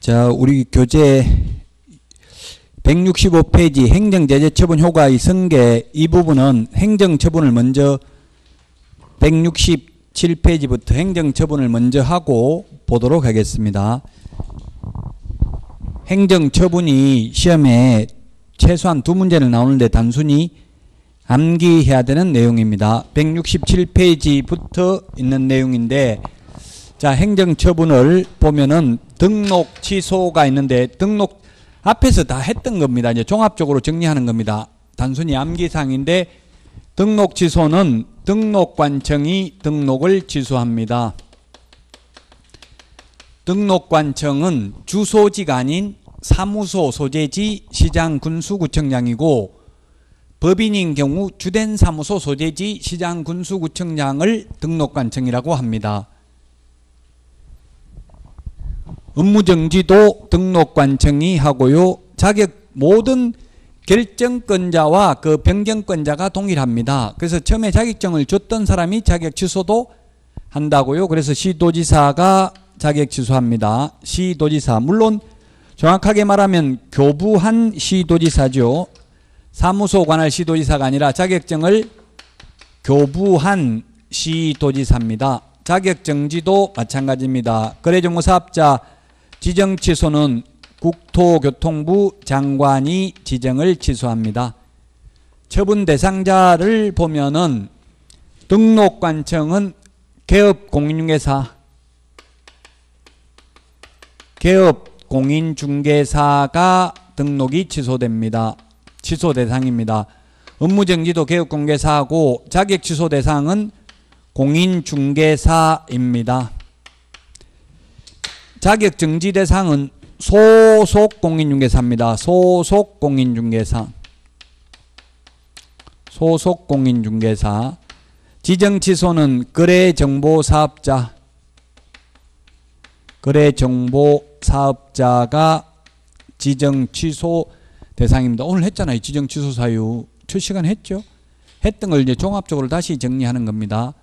자, 우리 교재 165페이지 행정제재처분 효과의 승계 이 부분은 행정처분을 먼저 167페이지부터 행정처분을 먼저 하고 보도록 하겠습니다. 행정처분이 시험에 최소한 2문제는 나오는데 단순히 암기해야 되는 내용입니다. 167페이지부터 있는 내용인데, 자, 행정처분을 보면은 등록 취소가 있는데, 등록 앞에서 다 했던 겁니다. 이제 종합적으로 정리하는 겁니다. 단순히 암기사항인데, 등록 취소는 등록관청이 등록을 취소합니다. 등록관청은 주소지가 아닌 사무소 소재지 시장 군수구청장이고, 법인인 경우 주된 사무소 소재지 시장 군수구청장을 등록관청이라고 합니다. 업무정지도 등록관청이 하고요. 모든 결정권자와 그 변경권자가 동일합니다. 그래서 처음에 자격증을 줬던 사람이 자격 취소도 한다고요. 그래서 시도지사가 자격 취소합니다. 시도지사, 물론 정확하게 말하면 교부한 시도지사죠. 사무소 관할 시도지사가 아니라 자격증을 교부한 시도지사입니다. 자격정지도 마찬가지입니다. 거래정보사업자 지정 취소는 국토교통부 장관이 지정을 취소합니다. 처분 대상자를 보면은 등록관청은 개업공인중개사, 개업공인중개사가 등록이 취소됩니다. 취소 대상입니다. 업무정지도 개업공개사하고 자격 취소 대상은 공인중개사입니다. 자격정지 대상은 소속공인중개사입니다. 소속공인중개사. 소속공인중개사. 지정취소는 거래정보사업자. 거래정보사업자가 지정취소 대상입니다. 오늘 했잖아요. 지정취소 사유. 첫 시간 했죠? 했던 걸 이제 종합적으로 다시 정리하는 겁니다.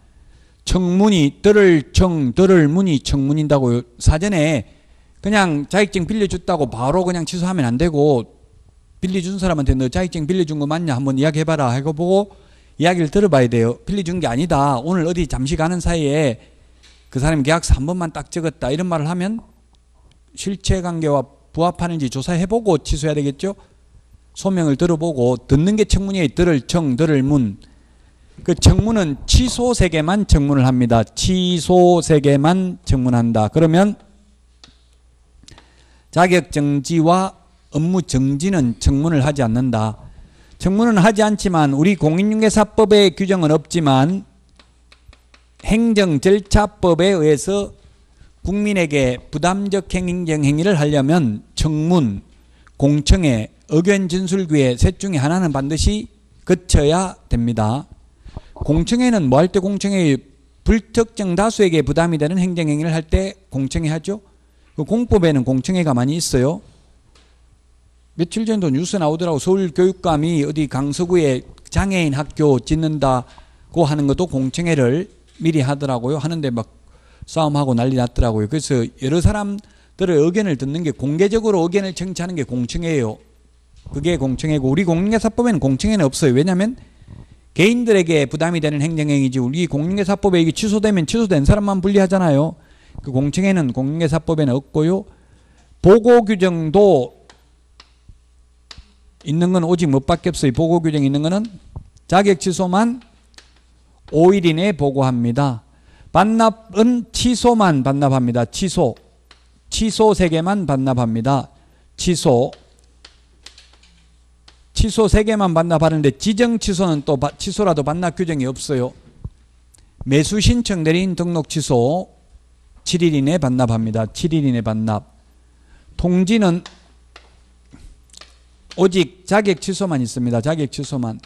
청문이 들을 문이 청문인다고요. 사전에 그냥 자격증 빌려줬다고 바로 그냥 취소하면 안 되고, 빌려준 사람한테 너 자격증 빌려준 거 맞냐 한번 이야기해봐라 하고 보고 이야기를 들어봐야 돼요. 빌려준 게 아니다, 오늘 어디 잠시 가는 사이에 그 사람이 계약서 한 번만 딱 적었다, 이런 말을 하면 실체관계와 부합하는지 조사해보고 취소해야 되겠죠. 소명을 들어보고, 듣는 게 청문이에요. 들을 문. 그 청문은 취소 3개만 청문을 합니다. 취소 3개만 청문한다. 그러면 자격정지와 업무정지는 청문을 하지 않는다. 청문은 하지 않지만 우리 공인중개사법의 규정은 없지만 행정절차법에 의해서 국민에게 부담적 행정행위를 하려면 청문, 공청회, 의견진술기회 셋 중에 하나는 반드시 거쳐야 됩니다. 공청회는 뭐 할 때 공청회? 불특정 다수에게 부담이 되는 행정행위를 할 때 공청회 하죠. 그 공법에는 공청회가 많이 있어요. 며칠 전도 뉴스 나오더라고. 서울교육감이 어디 강서구에 장애인 학교 짓는다고 하는 것도 공청회를 미리 하더라고요. 하는데 막 싸움하고 난리 났더라고요. 그래서 여러 사람들의 의견을 듣는 게, 공개적으로 의견을 청취하는 게 공청회예요. 그게 공청회고, 우리 공인중개사법에는 공청회는 없어요. 왜냐하면 개인들에게 부담이 되는 행정행위지, 우리 공인중개사법에 이게 취소되면 취소된 사람만 분리하잖아요. 그 공청회는 공인중개사법에는 없고요. 보고규정도 있는 건 오직 뭐밖에 없어요. 보고규정 있는 거는 자격 취소만 5일 이내에 보고합니다. 반납은 취소만 반납합니다. 취소 3개만 반납합니다. 취소 3개만 반납하는데 지정 취소는 또 취소라도 반납 규정이 없어요. 매수 신청 내린 등록 취소 7일 이내 반납합니다. 7일 이내 반납. 통지는 오직 자격 취소만 있습니다. 자격 취소만.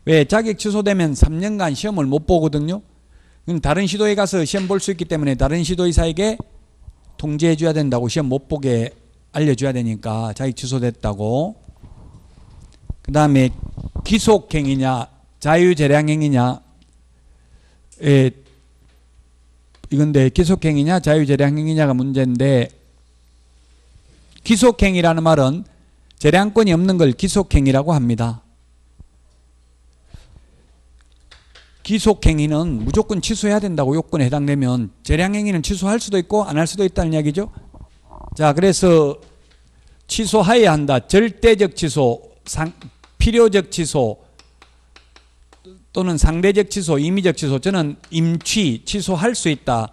왜? 자격 취소되면 3년간 시험을 못 보거든요. 다른 시도에 가서 시험 볼 수 있기 때문에 다른 시도의사에게 통지해 줘야 된다고, 시험 못 보게 알려줘야 되니까 자격 취소됐다고. 그 다음에 기속행위냐 자유재량행위냐, 이건데 기속행위냐 자유재량행위냐가 문제인데, 기속행위라는 말은 재량권이 없는 걸 기속행위라고 합니다. 기속행위는 무조건 취소해야 된다고 요건에 해당되면 재량행위는 취소할 수도 있고 안 할 수도 있다는 이야기죠. 자, 그래서 취소해야 한다. 절대적 취소, 필요적 취소 또는 상대적 취소, 임의적 취소. 저는 임취, 취소할 수 있다.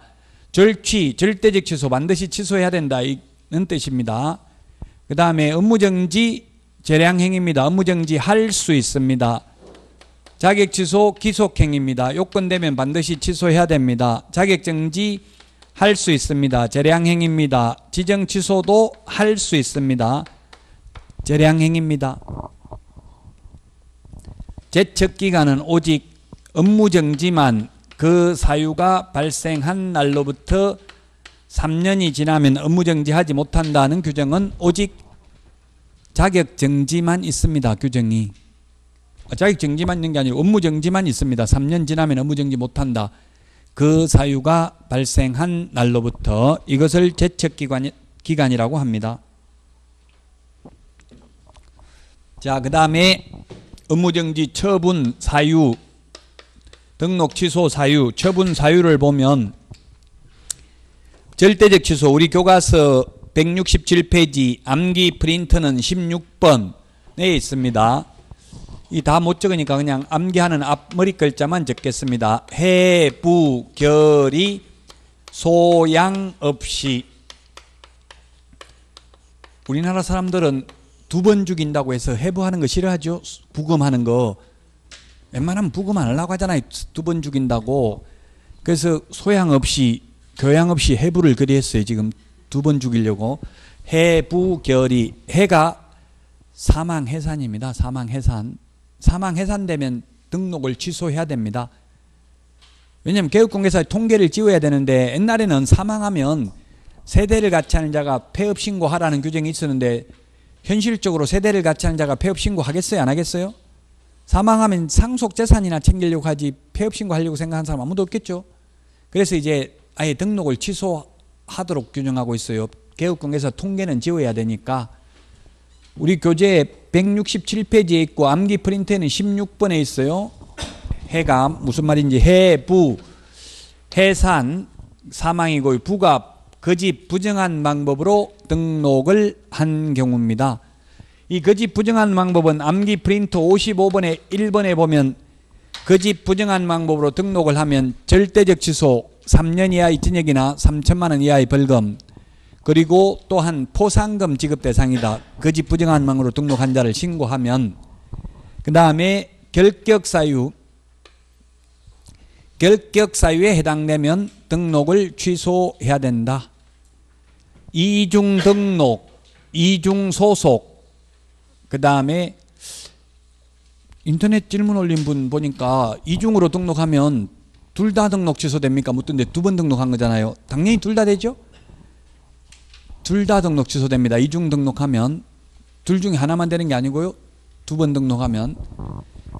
절취, 절대적 취소, 반드시 취소해야 된다. 이는 뜻입니다. 그 다음에 업무정지, 재량행위입니다. 업무정지 할 수 있습니다. 자격취소, 기속행위입니다. 요건되면 반드시 취소해야 됩니다. 자격정지 할 수 있습니다. 재량행위입니다. 지정취소도 할 수 있습니다. 재량행위입니다. 제척기간은 오직 업무정지만 그 사유가 발생한 날로부터 3년이 지나면 업무정지하지 못한다는 규정은 오직 자격정지만 있습니다. 규정이. 자격정지만 있는 게 아니고 업무정지만 있습니다. 3년 지나면 업무정지 못한다. 그 사유가 발생한 날로부터 이것을 제척기간이라고 합니다. 자, 그 다음에 업무정지 처분 사유, 등록 취소 사유, 처분 사유를 보면 절대적 취소, 우리 교과서 167페이지 암기 프린트는 16번에 있습니다. 이 다 못 적으니까 그냥 암기하는 앞머리 글자만 적겠습니다. 해, 부, 결이 소양 없이. 우리나라 사람들은 2번 죽인다고 해서 해부하는 거 싫어하죠. 부검하는 거. 웬만하면 부검 안 하려고 하잖아요. 2번 죽인다고. 그래서 소양 없이, 교양 없이 해부를 그리 했어요. 지금 2번 죽이려고. 해부, 결이. 해가 사망해산입니다. 사망해산. 사망해산되면 등록을 취소해야 됩니다. 왜냐하면 개업공개사에 통계를 지워야 되는데 옛날에는 사망하면 세대를 같이 하는 자가 폐업신고하라는 규정이 있었는데 현실적으로 세대를 같이 하는 자가 폐업신고하겠어요? 안 하겠어요? 사망하면 상속재산이나 챙기려고 하지 폐업신고하려고 생각하는 사람 아무도 없겠죠. 그래서 이제 아예 등록을 취소하도록 규정하고 있어요. 개업공개사 통계는 지워야 되니까. 우리 교재 167페이지에 있고 암기 프린트에는 16번에 있어요. 해가 무슨 말인지 해, 부, 해산, 사망이고 부가 거짓 부정한 방법으로 등록을 한 경우입니다. 이 거짓 부정한 방법은 암기 프린트 55번에 1번에 보면 거짓 부정한 방법으로 등록을 하면 절대적 취소 3년 이하의 징역이나 3천만 원 이하의 벌금, 그리고 또한 포상금 지급 대상이다. 거짓 부정한 방법으로 등록한 자를 신고하면. 그 다음에 결격사유, 결격사유에 해당되면 등록을 취소해야 된다. 이중등록, 이중소속, 그 다음에 인터넷 질문 올린 분 보니까 이중으로 등록하면 둘 다 등록 취소됩니까? 묻던데 2번 등록한 거잖아요. 당연히 둘 다 되죠? 둘 다 등록 취소됩니다. 이중 등록하면 둘 중에 하나만 되는 게 아니고요. 2번 등록하면.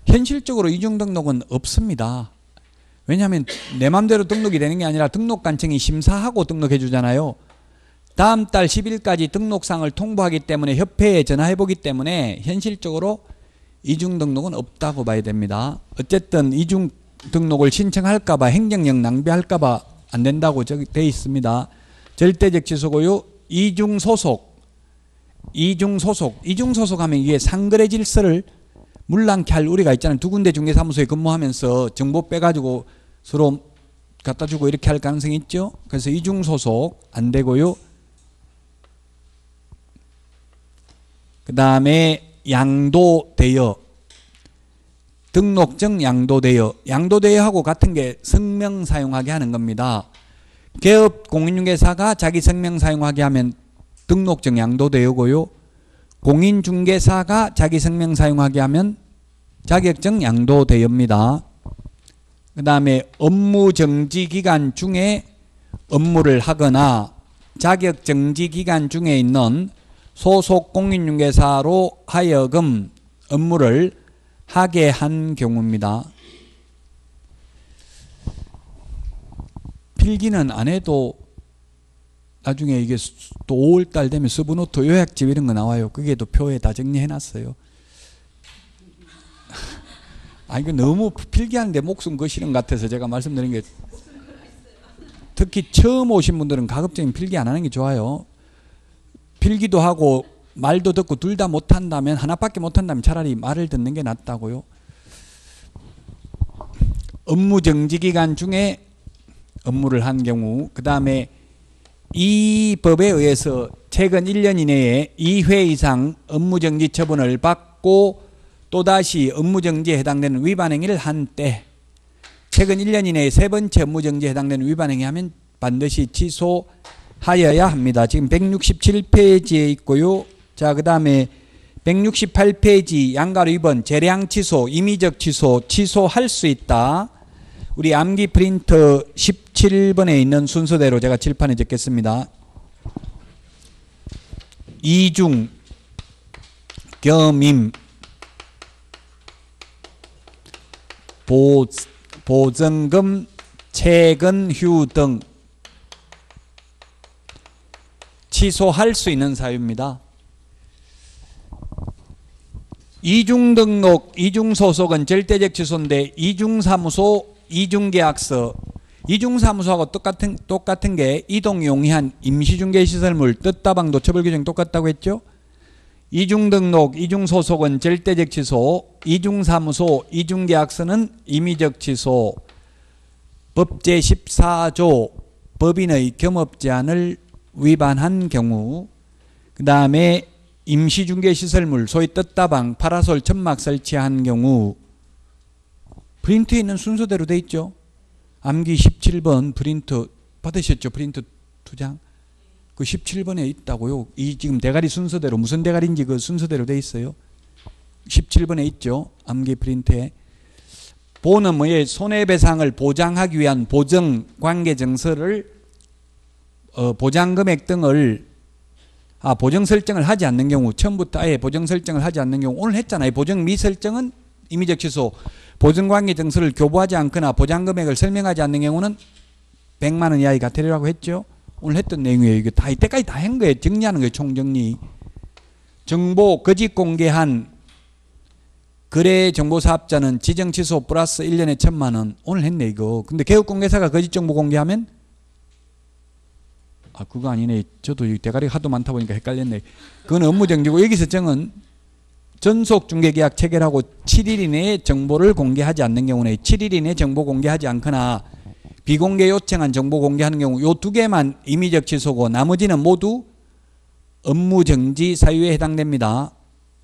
현실적으로 이중 등록은 없습니다. 왜냐하면 내 맘대로 등록이 되는 게 아니라 등록관청이 심사하고 등록해 주잖아요. 다음 달 10일까지 등록상을 통보하기 때문에 협회에 전화해 보기 때문에 현실적으로 이중 등록은 없다고 봐야 됩니다. 어쨌든 이중 등록을 신청할까 봐 행정력 낭비할까 봐 안 된다고 되어 있습니다. 절대적 취소고요. 이중소속, 이중소속하면 이게 상거래 질서를 물랑케 할 우리가 있잖아요. 2군데 중개사무소에 근무하면서 정보 빼가지고 서로 갖다 주고 이렇게 할 가능성이 있죠. 그래서 이중소속 안 되고요. 그 다음에 양도대여, 등록증 양도대여, 양도대여하고 같은 게 성명 사용하게 하는 겁니다. 개업 공인중개사가 자기 성명 사용하게 하면 등록증 양도대여고요. 공인중개사가 자기 성명 사용하게 하면 자격증 양도대여입니다. 그 다음에 업무정지 기간 중에 업무를 하거나 자격정지 기간 중에 있는 소속 공인중개사로 하여금 업무를 하게 한 경우입니다. 필기는 안 해도 나중에 이게 또 5월달 되면 서브노트 요약집 이런 거 나와요. 그게 또 표에 다 정리해놨어요. 아, 이거 너무 필기하는데 목숨 거시는 것 같아서 제가 말씀드린 게, 특히 처음 오신 분들은 가급적이면 필기 안 하는 게 좋아요. 필기도 하고 말도 듣고 둘 다 못한다면, 하나밖에 못한다면 차라리 말을 듣는 게 낫다고요. 업무 정지 기간 중에 업무를 한 경우, 그 다음에 이 법에 의해서 최근 1년 이내에 2회 이상 업무정지 처분을 받고 또다시 업무정지에 해당되는 위반행위를 한 때, 최근 1년 이내에 세 번째 업무정지에 해당되는 위반행위 하면 반드시 취소하여야 합니다. 지금 167페이지에 있고요. 자, 그 다음에 168페이지 양가로 2번 재량 취소, 임의적 취소, 취소할 수 있다. 우리 암기 프린터 17번에 있는 순서대로 제가 칠판에 적겠습니다. 이중, 겸임, 보증금, 채근휴 등 취소할 수 있는 사유입니다. 이중등록, 이중소속은 절대적 취소인데 이중사무소, 이중계약서, 이중사무소하고 똑같은 게 이동용이한 임시중개시설물, 뜻다방도 처벌규정이 똑같다고 했죠. 이중등록, 이중소속은 절대적 취소, 이중사무소, 이중계약서는 임의적 취소. 법 제14조 법인의 겸업제한을 위반한 경우, 그 다음에 임시중개시설물, 소위 뜻다방, 파라솔, 천막 설치한 경우, 프린트에 있는 순서대로 돼 있죠. 암기 17번 프린트 받으셨죠? 프린트 2장. 그 17번에 있다고요. 이 지금 대가리 순서대로, 무슨 대가리인지 그 순서대로 돼 있어요. 17번에 있죠. 암기 프린트에. 보는 뭐에 손해배상을 보장하기 위한 보정 관계증서를 보장 금액 등을 보정 설정을 하지 않는 경우, 처음부터 아예 보정 설정을 하지 않는 경우, 오늘 했잖아요. 보정 미설정은 임의적 취소, 보증관계 증서를 교부하지 않거나 보장금액을 설명하지 않는 경우는 100만 원 이하의 과태료라고 했죠. 오늘 했던 내용이에요. 이게 다 이때까지 다 한 거예요. 정리하는 거예요. 총정리. 정보 거짓 공개한 거래 정보 사업자는 지정 취소 플러스 1년에 1,000만 원. 오늘 했네 이거. 근데 개업공개사가 거짓 정보 공개하면 그거 아니네. 저도 이 대가리가 하도 많다 보니까 헷갈렸네. 그건 업무정지고, 여기서 정은 전속중개계약 체결하고 7일 이내에 정보를 공개하지 않는 경우는 7일 이내에 정보 공개하지 않거나 비공개 요청한 정보 공개하는 경우, 요 두 개만 임의적 취소고 나머지는 모두 업무정지 사유에 해당됩니다.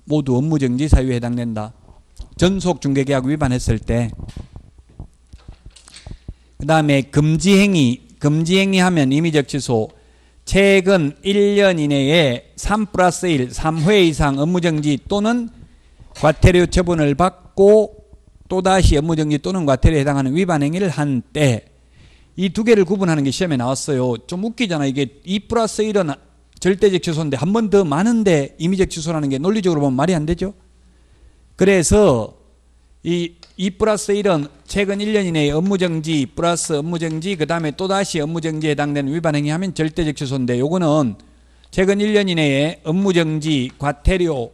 모두 업무정지 사유에 해당된다. 전속중개계약 위반했을 때. 그 다음에 금지행위 하면 임의적 취소, 최근 1년 이내에 3+1, 3회 이상 업무정지 또는 과태료 처분을 받고 또다시 업무정지 또는 과태료에 해당하는 위반행위를 한 때, 이 두 개를 구분하는 게 시험에 나왔어요. 좀 웃기잖아. 이게 2+1은 절대적 취소인데 한 번 더 많은데 임의적 취소라는 게 논리적으로 보면 말이 안 되죠. 그래서 이 2+1은 최근 1년 이내에 업무정지 플러스 업무정지, 그 다음에 또다시 업무정지에 해당되는 위반행위 하면 절대적 취소인데, 요거는 최근 1년 이내에 업무정지, 과태료,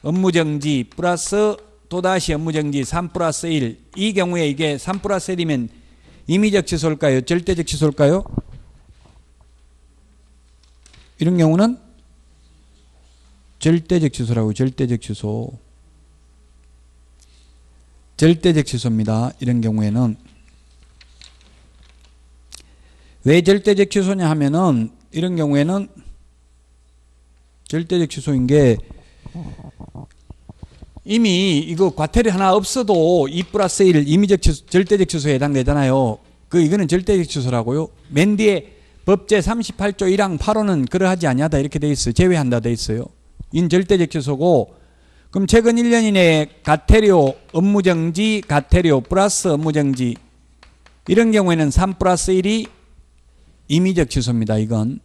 업무정지 플러스 또다시 업무정지 3+1, 이 경우에 이게 3+1이면 임의적 취소일까요? 절대적 취소일까요? 이런 경우는 절대적 취소라고. 절대적 취소. 절대적 취소입니다. 이런 경우에는. 왜 절대적 취소냐 하면은, 이런 경우에는 절대적 취소인 게, 이미 이거 과태료 하나 없어도 2+1 임의적 취소, 절대적 취소에 해당되잖아요. 이거는 절대적 취소라고요. 맨 뒤에 법 제38조 1항 8호는 그러하지 아니하다 이렇게 돼 있어요. 제외한다 돼 있어요. 이는 절대적 취소고, 그럼 최근 1년 이내에 과태료, 업무정지, 과태료 플러스 업무정지, 이런 경우에는 3+1이 임의적 취소입니다. 이건.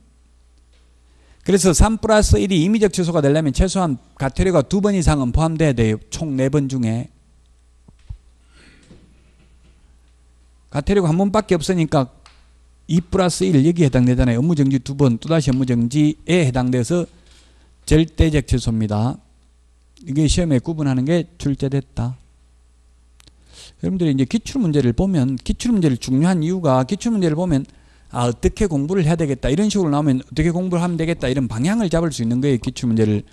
그래서 3+1이 임의적 취소가 되려면 최소한 과태료가 2번 이상은 포함돼야 돼요. 총 4번 중에. 과태료가 한 번밖에 없으니까 2+1 여기에 해당되잖아요. 업무정지 2번 또다시 업무정지에 해당돼서 절대적 취소입니다. 이게 시험에 구분하는 게 출제됐다. 여러분들이 이제 기출문제를 보면, 기출문제를 중요한 이유가, 기출문제를 보면 어떻게 공부를 해야 되겠다 이런 식으로 나오면 어떻게 공부를 하면 되겠다 이런 방향을 잡을 수 있는 거예요. 기출문제를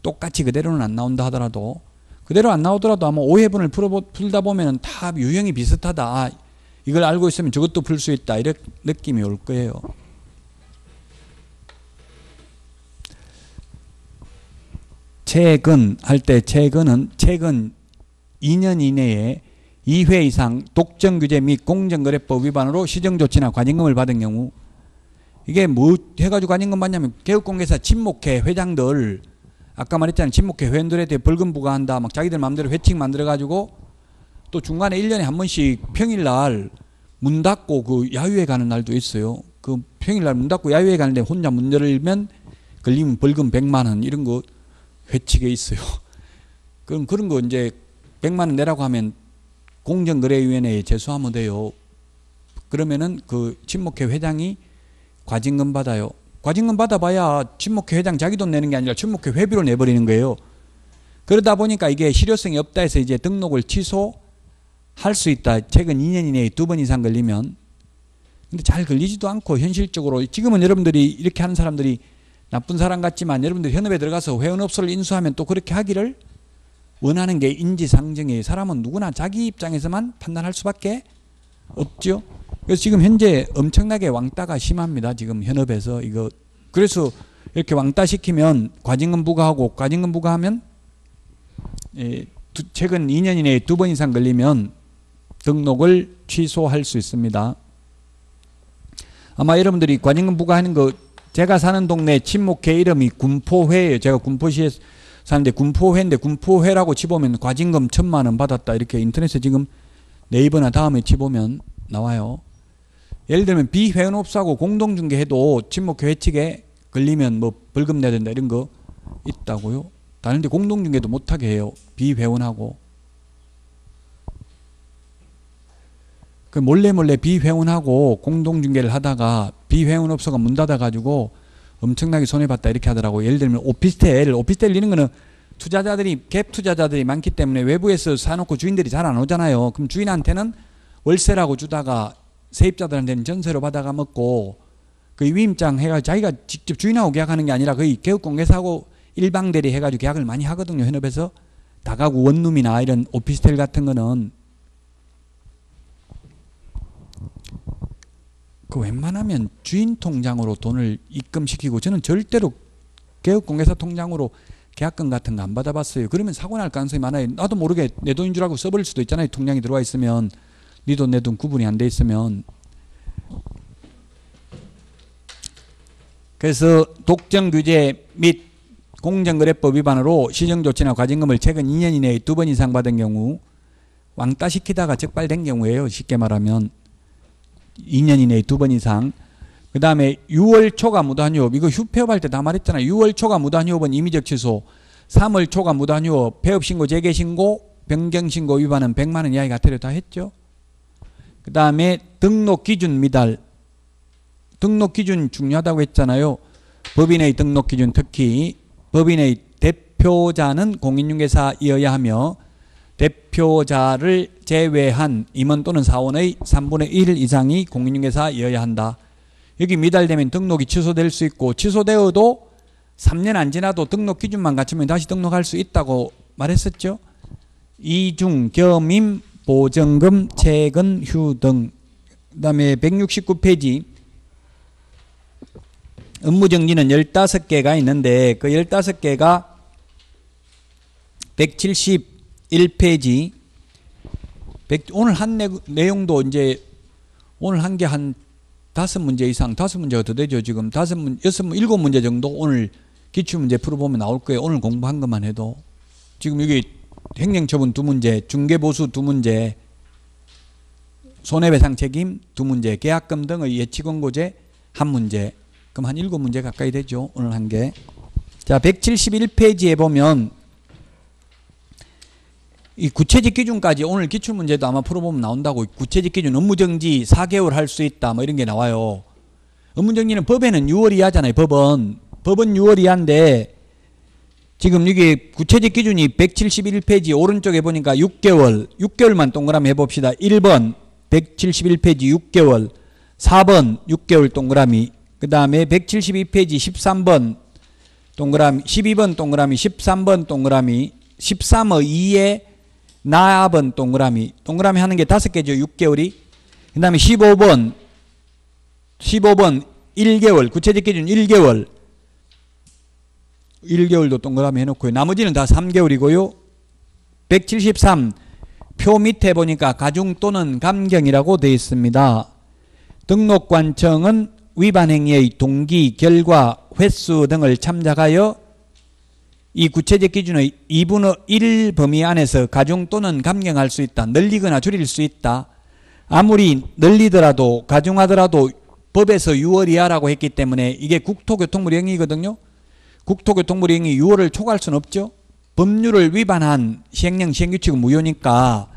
똑같이 그대로는 안 나온다 하더라도, 그대로 안 나오더라도 아마 오해분을 풀다 보면 다 유형이 비슷하다, 이걸 알고 있으면 저것도 풀 수 있다 이런 느낌이 올 거예요. 최근 할 때 최근은 최근 2년 이내에 2회 이상 독점규제 및 공정거래법 위반으로 시정조치나 과징금을 받은 경우, 이게 뭐 해가지고 과징금 받냐면 개업공개사 친목회 회장들, 아까 말했잖아요. 친목회 회원들에 대해 벌금 부과한다, 막 자기들 마음대로 회칙 만들어가지고 또 중간에 1년에 한 번씩 평일날 문 닫고 그 야유회 가는 날도 있어요. 그 평일날 문 닫고 야유회 가는데 혼자 문 열면 걸리면 벌금 100만 원 이런 거 회칙에 있어요. 그럼 그런 거 이제 100만 원 내라고 하면 공정거래위원회에 제소하면 돼요. 그러면은 그 친목회 회장이 과징금 받아요. 과징금 받아봐야 친목회 회장 자기 돈 내는 게 아니라 친목회 회비로 내버리는 거예요. 그러다 보니까 이게 실효성이 없다 해서 이제 등록을 취소할 수 있다. 최근 2년 이내에 2번 이상 걸리면. 근데 잘 걸리지도 않고 현실적으로 지금은 여러분들이 이렇게 하는 사람들이 나쁜 사람 같지만 여러분들 현업에 들어가서 회원업소를 인수하면 또 그렇게 하기를 원하는 게 인지상정이에요. 사람은 누구나 자기 입장에서만 판단할 수밖에 없죠. 그래서 지금 현재 엄청나게 왕따가 심합니다. 지금 현업에서 이거. 그래서 이렇게 왕따 시키면 과징금 부과하고, 과징금 부과하면 최근 2년 이내에 2번 이상 걸리면 등록을 취소할 수 있습니다. 아마 여러분들이 과징금 부과하는 거, 제가 사는 동네 친목회 이름이 군포회예요. 제가 군포시에 사는데 군포회인데 군포회라고 치보면 과징금 1,000만 원 받았다 이렇게 인터넷에 지금 네이버나 다음에 치보면 나와요. 예를 들면 비회원업소하고 공동중개해도 친목회 회칙에 걸리면 뭐 벌금 내야 된다 이런 거 있다고요. 다른데 공동중개도 못하게 해요. 비회원하고. 그 몰래 비회원하고 공동중개를 하다가 비회원업소가 문 닫아가지고 엄청나게 손해봤다 이렇게 하더라고요. 예를 들면 오피스텔 이런 거는 투자자들이, 갭 투자자들이 많기 때문에 외부에서 사놓고 주인들이 잘 안 오잖아요. 그럼 주인한테는 월세라고 주다가 세입자들한테는 전세로 받아가 먹고, 그 위임장 해가지고 자기가 직접 주인하고 계약하는 게 아니라 거의 개업공개사하고 일방대리 해가지고 계약을 많이 하거든요. 현업에서. 다가구 원룸이나 이런 오피스텔 같은 거는 그 웬만하면 주인 통장으로 돈을 입금시키고, 저는 절대로 개업공개사 통장으로 계약금 같은 거 안 받아봤어요. 그러면 사고 날 가능성이 많아요. 나도 모르게 내 돈인 줄 알고 써버릴 수도 있잖아요. 통장이 들어와 있으면, 네 돈 내 돈 구분이 안 돼 있으면. 그래서 독점규제 및 공정거래법 위반으로 시정조치나 과징금을 최근 2년 이내에 2번 이상 받은 경우, 왕따 시키다가 적발된 경우예요. 쉽게 말하면 2년 이내에 2번 이상. 그 다음에 6월 초과 무단휴업, 이거 휴폐업할 때 다 말했잖아요. 6월 초과 무단휴업은 임의적 취소, 3월 초과 무단휴업, 폐업신고, 재개신고, 변경신고 위반은 100만 원 이하의 과태료 다 했죠. 그 다음에 등록기준 미달, 등록기준 중요하다고 했잖아요. 법인의 등록기준, 특히 법인의 대표자는 공인중개사이어야 하며 대표자를 제외한 임원 또는 사원의 3분의 1 이상이 공인중개사이어야 한다. 여기 미달되면 등록이 취소될 수 있고, 취소되어도 3년 안 지나도 등록 기준만 갖추면 다시 등록할 수 있다고 말했었죠. 이중, 겸임, 보증금, 채근, 휴 등. 그 다음에 169페이지 업무정지는 15개가 있는데 그 15개가 171페이지 오늘 한 내용도 이제 오늘 한 게 한 5문제 이상, 5문제가 더 되죠. 지금 7문제 정도 오늘 기출문제 풀어보면 나올 거예요. 오늘 공부한 것만 해도. 지금 여기 행정처분 2문제, 중개보수 2문제, 손해배상 책임 2문제, 계약금 등의 예치권고제 1문제. 그럼 한 7문제 가까이 되죠. 오늘 한 게. 자, 171페이지에 보면 이 구체적 기준까지 오늘 기출문제도 아마 풀어보면 나온다고. 구체적 기준 업무정지 4개월 할 수 있다 뭐 이런 게 나와요. 업무정지는 법에는 6월 이하잖아요. 법은 6월 이하인데 지금 이게 구체적 기준이 171페이지 오른쪽에 보니까 6개월만 동그라미 해봅시다. 1번 171페이지 6개월, 4번 6개월 동그라미, 그 다음에 172페이지 13번 동그라미, 12번 동그라미, 13번 동그라미, 13의 2에 나번 동그라미 하는 게 5개죠. 6개월이. 그 다음에 15번 1개월, 구체적 기준 1개월도 동그라미 해놓고요. 나머지는 다 3개월이고요. 173 표 밑에 보니까 가중 또는 감경이라고 되어 있습니다. 등록관청은 위반 행위의 동기, 결과, 횟수 등을 참작하여 이 구체적 기준의 2분의 1 범위 안에서 가중 또는 감경할 수 있다. 늘리거나 줄일 수 있다. 아무리 늘리더라도 가중하더라도 법에서 6월 이하라고 했기 때문에 이게 국토교통부 행위거든요. 국토교통부 행위 6월을 초과할 수는 없죠. 법률을 위반한 시행령 시행규칙은 무효니까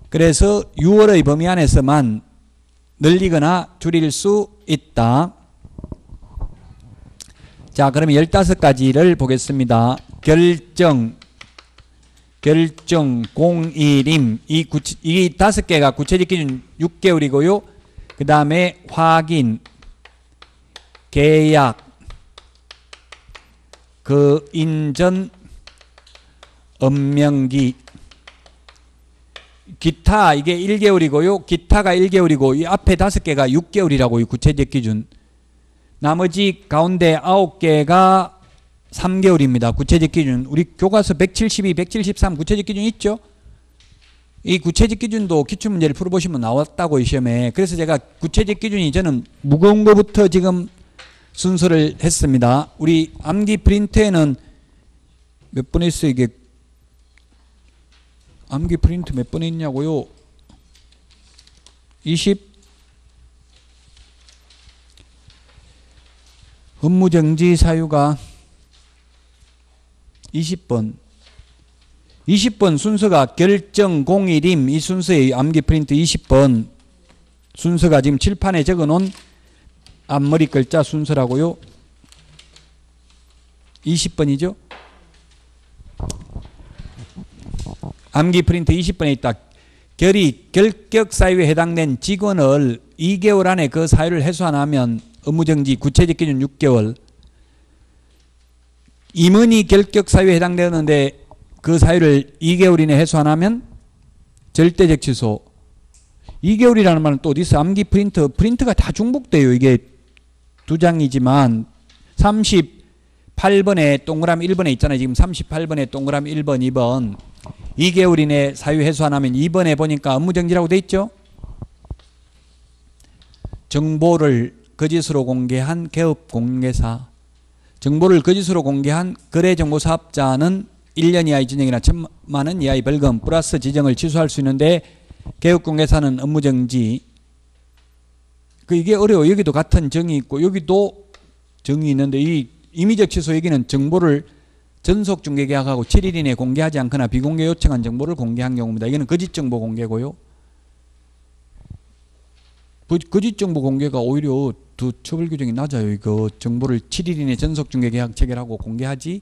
그래서 6월의 범위 안에서만 늘리거나 줄일 수 있다. 자, 그러면 15가지를 보겠습니다. 결정, 공일임. 이 5개가 구체적 기준 6개월이고요. 그 다음에 확인, 계약, 그 인전, 업명기, 기타 이게 1개월이고요. 기타가 1개월이고 이 앞에 5개가 6개월이라고 이 구체적 기준. 나머지 가운데 9개가 3개월입니다. 구체적 기준. 우리 교과서 172, 173 구체적 기준 있죠? 이 구체적 기준도 기출문제를 풀어보시면 나왔다고 이 시험에. 그래서 제가 구체적 기준이 저는 무거운 거부터 지금 순서를 했습니다. 우리 암기 프린트에는 몇 번 했어요? 이게 암기 프린트 몇 번 했냐고요? 20? 업무정지 사유가 20번. 20번 순서가 결정 공일임. 이 순서의 암기 프린트 20번. 순서가 지금 칠판에 적어놓은 앞머리 글자 순서라고요. 20번이죠. 암기 프린트 20번에 있다. 결격 사유에 해당된 직원을 2개월 안에 그 사유를 해소 안 하면 업무정지 구체적 기준 6개월. 임원이 결격 사유에 해당되는데 그 사유를 2개월 이내 해소 안 하면 절대적 취소. 2개월이라는 말은 또 어디서 암기 프린트가 다 중복돼요. 이게 2장이지만 38번에 동그라미 1번에 있잖아요. 지금 38번에 동그라미 1번, 2번. 2개월 이내 사유 해소 안 하면 2번에 보니까 업무정지라고 돼 있죠. 정보를 거짓으로 공개한 개업공개사, 정보를 거짓으로 공개한 거래정보사업자는 1년 이하의 징역이나 1,000만 원 이하의 벌금 플러스 지정을 취소할 수 있는데 개업공개사는 업무정지. 이게 어려워. 여기도 같은 정의 있고 여기도 정의 있는데 이 임의적 취소 얘기는 정보를 전속중개계약하고 7일 이내에 공개하지 않거나 비공개 요청한 정보를 공개한 경우입니다. 이거는 거짓정보 공개고요. 거짓정보 공개가 오히려 더 처벌 규정이 낮아요. 이거 정보를 7일 이내 전속중개계약 체결하고 공개하지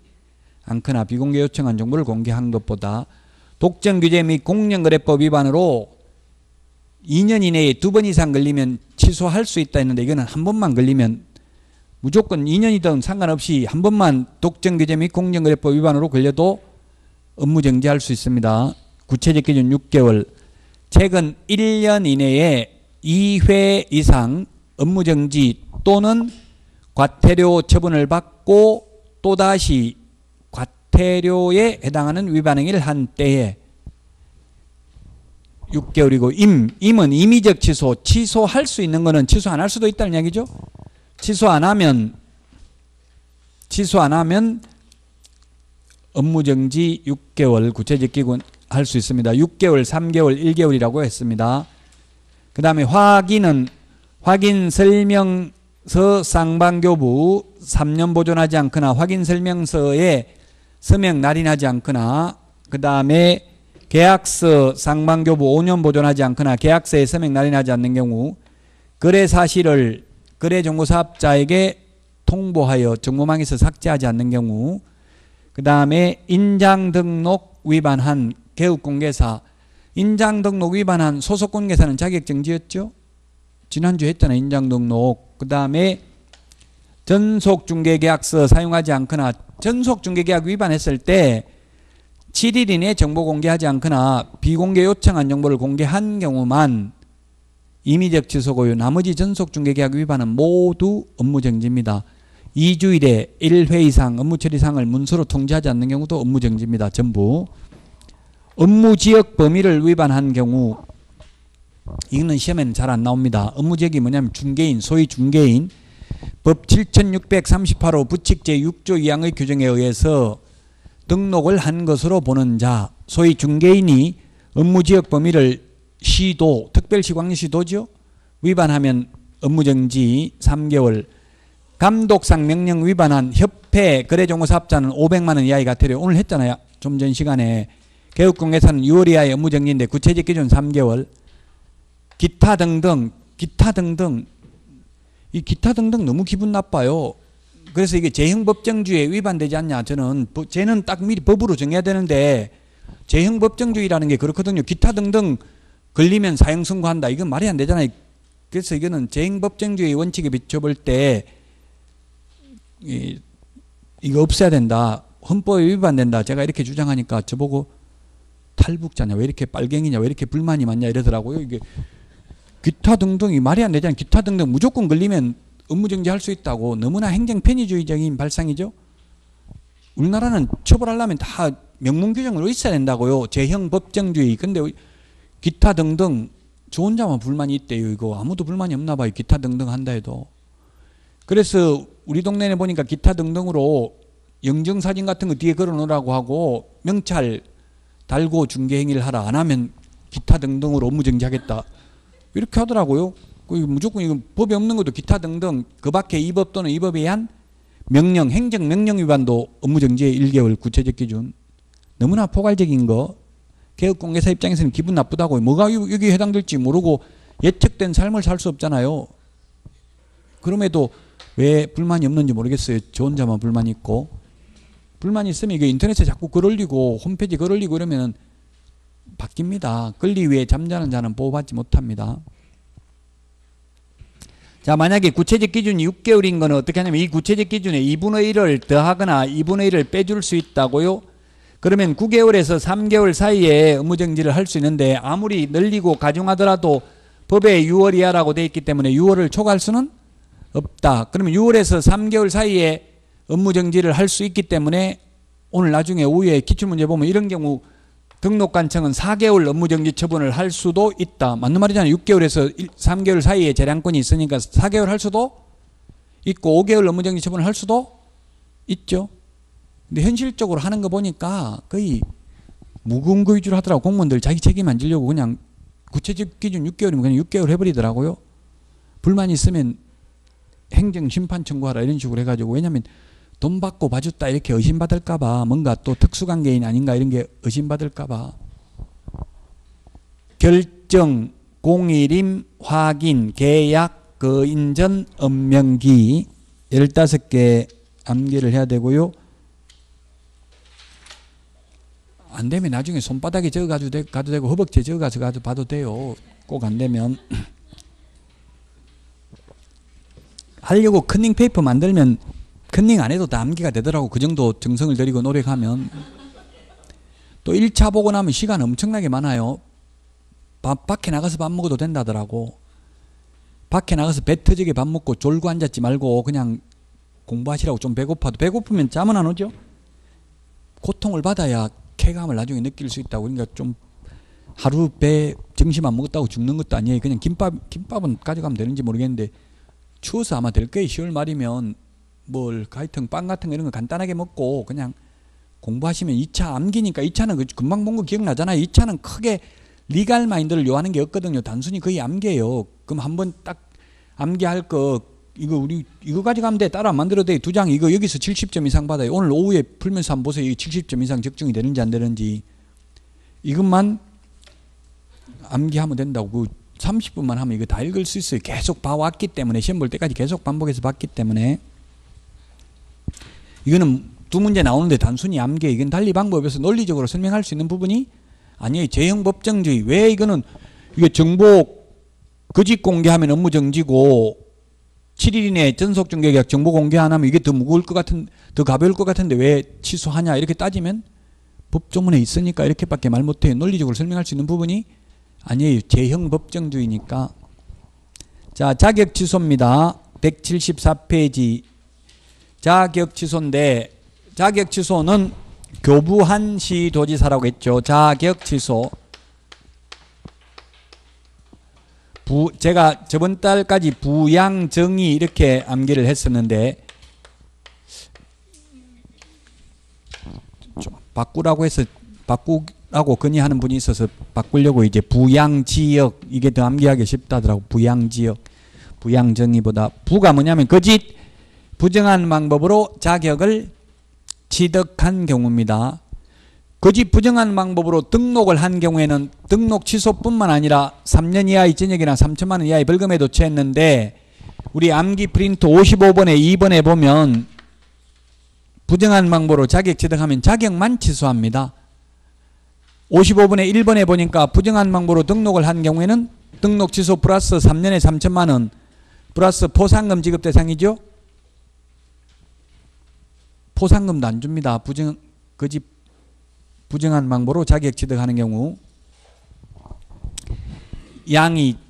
않거나 비공개 요청한 정보를 공개한 것보다. 독점규제 및 공정거래법 위반으로 2년 이내에 2번 이상 걸리면 취소할 수 있다 했는데 이거는 한 번만 걸리면 무조건 2년이든 상관없이 한 번만 독점규제 및 공정거래법 위반으로 걸려도 업무정지할 수 있습니다. 구체적 기준 6개월. 최근 1년 이내에 2회 이상 업무정지 또는 과태료 처분을 받고 또다시 과태료에 해당하는 위반 행위를 한 때에 6개월이고 임은 임의적 취소. 취소할 수 있는 거는 취소 안 할 수도 있다는 이야기죠. 취소 안 하면 업무정지 6개월 구체적 기준 할 수 있습니다. 6개월, 3개월, 1개월이라고 했습니다. 그 다음에 확인은 확인 설명서 쌍방교부 3년 보존하지 않거나 확인 설명서에 서명 날인하지 않거나 그 다음에 계약서 상반교부 5년 보존하지 않거나 계약서에 서명 날인하지 않는 경우 거래 사실을 거래정보사업자에게 통보하여 정보망에서 삭제하지 않는 경우, 그 다음에 인장등록 위반한 개업공개사, 인장등록 위반한 소속공개사는 자격정지였죠. 지난주 했잖아요. 인장등록. 그 다음에 전속중개계약서 사용하지 않거나, 전속중개계약 위반했을 때 7일 이내 정보 공개하지 않거나 비공개 요청한 정보를 공개한 경우만 임의적 취소고요. 나머지 전속중개계약 위반은 모두 업무정지입니다. 2주일에 1회 이상 업무처리사항을 문서로 통지하지 않는 경우도 업무정지입니다. 전부. 업무지역 범위를 위반한 경우, 이거는 시험에는 잘 안 나옵니다. 업무지역이 뭐냐면 중개인, 소위 중개인, 법 7638호 부칙 제6조 2항의 규정에 의해서 등록을 한 것으로 보는 자, 소위 중개인이 업무지역 범위를 시도, 특별시 광역시도죠. 위반하면 업무정지 3개월. 감독상 명령 위반한 협회 거래정보사업자는 500만 원 이하의 과태료. 오늘 했잖아요. 좀 전 시간에. 개업공개사는 6월 이하의 업무정지인데 구체적 기준 3개월. 기타 등등. 이 기타 등등 너무 기분 나빠요. 그래서 이게 재형법정주의에 위반되지 않냐. 쟤는 딱 미리 법으로 정해야 되는데 재형법정주의라는 게 그렇거든요. 기타 등등 걸리면 사형 선고한다. 이건 말이 안 되잖아요. 그래서 이거는 재형법정주의 원칙에 비춰볼 때 이거 없애야 된다. 헌법에 위반된다. 제가 이렇게 주장하니까 저보고 탈북자냐, 왜 이렇게 빨갱이냐, 왜 이렇게 불만이 많냐 이러더라고요. 이게 기타 등등이 말이 안 되잖아요. 기타 등등 무조건 걸리면 업무정지할 수 있다고. 너무나 행정편의주의적인 발상이죠. 우리나라는 처벌하려면 다 명문규정으로 있어야 된다고요. 재형법정주의. 근데 기타 등등 저 혼자만 불만이 있대요. 이거 아무도 불만이 없나 봐요. 기타 등등 한다 해도. 그래서 우리 동네에 보니까 기타 등등으로 영정사진 같은 거 뒤에 걸어 놓으라고 하고 명찰 달고 중개행위를 하라. 안 하면 기타 등등으로 업무정지하겠다. 이렇게 하더라고요. 무조건 이건 법에 없는 것도 기타 등등 그 밖에 이 법 또는 이 법에 의한 명령, 행정명령 위반도 업무정지의 1개월 구체적 기준. 너무나 포괄적인 거. 개업공개사 입장에서는 기분 나쁘다고. 뭐가 여기에 해당될지 모르고 예측된 삶을 살 수 없잖아요. 그럼에도 왜 불만이 없는지 모르겠어요. 저 혼자만 불만이 있고. 불만이 있으면 이게 인터넷에 자꾸 글 올리고 홈페이지 글 올리고 이러면 바뀝니다. 권리 위에 잠자는 자는 보호받지 못합니다. 자, 만약에 구체적 기준이 6개월인 거는 어떻게 하냐면 이 구체적 기준에 2분의 1을 더하거나 2분의 1을 빼줄 수 있다고요. 그러면 9개월에서 3개월 사이에 업무정지를 할 수 있는데 아무리 늘리고 가중하더라도 법에 6월 이하라고 되어 있기 때문에 6월을 초과할 수는 없다. 그러면 6월에서 3개월 사이에 업무정지를 할 수 있기 때문에 오늘 나중에 오후에 기출문제 보면 이런 경우 등록관청은 4개월 업무정지 처분을 할 수도 있다. 맞는 말이잖아요. 6개월에서 3개월 사이에 재량권이 있으니까 4개월 할 수도 있고 5개월 업무정지 처분을 할 수도 있죠. 근데 현실적으로 하는 거 보니까 거의 무근거 위주로 하더라고. 공무원들 자기 책임 안 지려고 그냥 구체적 기준 6개월이면 그냥 6개월 해버리더라고요. 불만이 있으면 행정심판 청구하라 이런 식으로 해가지고. 왜냐하면 돈 받고 봐줬다 이렇게 의심받을까봐, 뭔가 또 특수관계인 아닌가 이런 게 의심받을까봐. 결정, 공일임, 확인, 계약, 거인전, 업명기 15개 암기를 해야 되고요. 안 되면 나중에 손바닥에 적어가도 가도 되고 허벅지에 적어가서 가도 봐도 돼요. 꼭 안 되면. 하려고 커닝 페이퍼 만들면 컨닝 안 해도 다 암기가 되더라고. 그 정도 정성을 들이고 노력하면. 또 1차 보고 나면 시간 엄청나게 많아요. 밖에 나가서 밥 먹어도 된다더라고. 밖에 나가서 배 터지게 밥 먹고 졸고 앉았지 말고 그냥 공부하시라고. 좀 배고파도. 배고프면 잠은 안 오죠. 고통을 받아야 쾌감을 나중에 느낄 수 있다고. 그러니까 좀 하루 배 점심 안 먹었다고 죽는 것도 아니에요. 그냥 김밥은 가져가면 되는지 모르겠는데 추워서 아마 될 거예요. 10월 말이면 뭘 하여튼 빵 같은 거 이런 거 간단하게 먹고 그냥 공부하시면 2차 암기니까 2차는 금방 본 거 기억나잖아요. 2차는 크게 리갈 마인드를 요하는 게 없거든요. 단순히 거의 암기예요. 그럼 한번 딱 암기할 거 이거 가져가면 돼. 따로 안 만들어도 돼. 2장 이거 여기서 70점 이상 받아요. 오늘 오후에 풀면서 한번 보세요. 70점 이상 적중이 되는지 안 되는지. 이것만 암기하면 된다고. 그 30분만 하면 이거 다 읽을 수 있어요. 계속 봐왔기 때문에, 시험 볼 때까지 계속 반복해서 봤기 때문에. 이거는 두 문제 나오는데 단순히 암기, 이건 달리 방법에서 논리적으로 설명할 수 있는 부분이 아니에요. 제형 법정주의. 왜 이거는, 이게 정보 거짓 공개하면 업무 정지고 7일 이내에 전속 중개계약 정보 공개 안 하면 이게 더 무거울 것 같은, 더 가벼울 것 같은데 왜 취소하냐, 이렇게 따지면 법조문에 있으니까 이렇게밖에 말 못해요. 논리적으로 설명할 수 있는 부분이 아니에요. 제형 법정주의니까. 자, 자격 취소입니다. 174페이지. 자격 취소인데, 자격 취소는 교부한 시도지사라고 했죠. 자격 취소. 제가 저번 달까지 부양정의 이렇게 암기를 했었는데, 좀 바꾸라고 해서 바꾸라고 건의하는 분이 있어서 바꾸려고 이제 부양지역, 이게 더 암기하기 쉽다더라고. 부양지역, 부양정의보다. 부가 뭐냐면 거짓 부정한 방법으로 자격을 취득한 경우입니다. 거짓 부정한 방법으로 등록을 한 경우에는 등록 취소뿐만 아니라 3년 이하의 징역이나 3천만 원 이하의 벌금에도 처했는데, 우리 암기 프린트 55번에 2번에 보면 부정한 방법으로 자격 취득하면 자격만 취소합니다. 55번에 1번에 보니까 부정한 방법으로 등록을 한 경우에는 등록 취소 플러스 3년에 3천만 원 플러스 포상금 지급 대상이죠. 포상금도 안 줍니다. 거짓 부정한 방법으로 자격 취득하는 경우.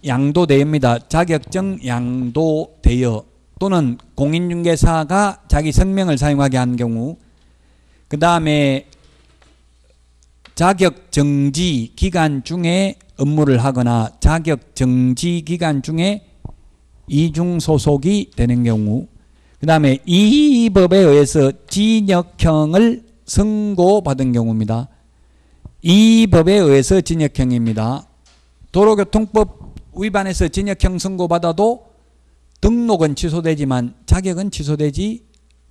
양도대여입니다. 자격증 양도대여 또는 공인중개사가 자기 성명을 사용하게 한 경우. 그 다음에 자격정지 기간 중에 업무를 하거나 자격정지 기간 중에 이중소속이 되는 경우. 그 다음에 이 법에 의해서 징역형을 선고받은 경우입니다. 이 법에 의해서 징역형입니다. 도로교통법 위반해서 징역형 선고받아도 등록은 취소되지만 자격은 취소되지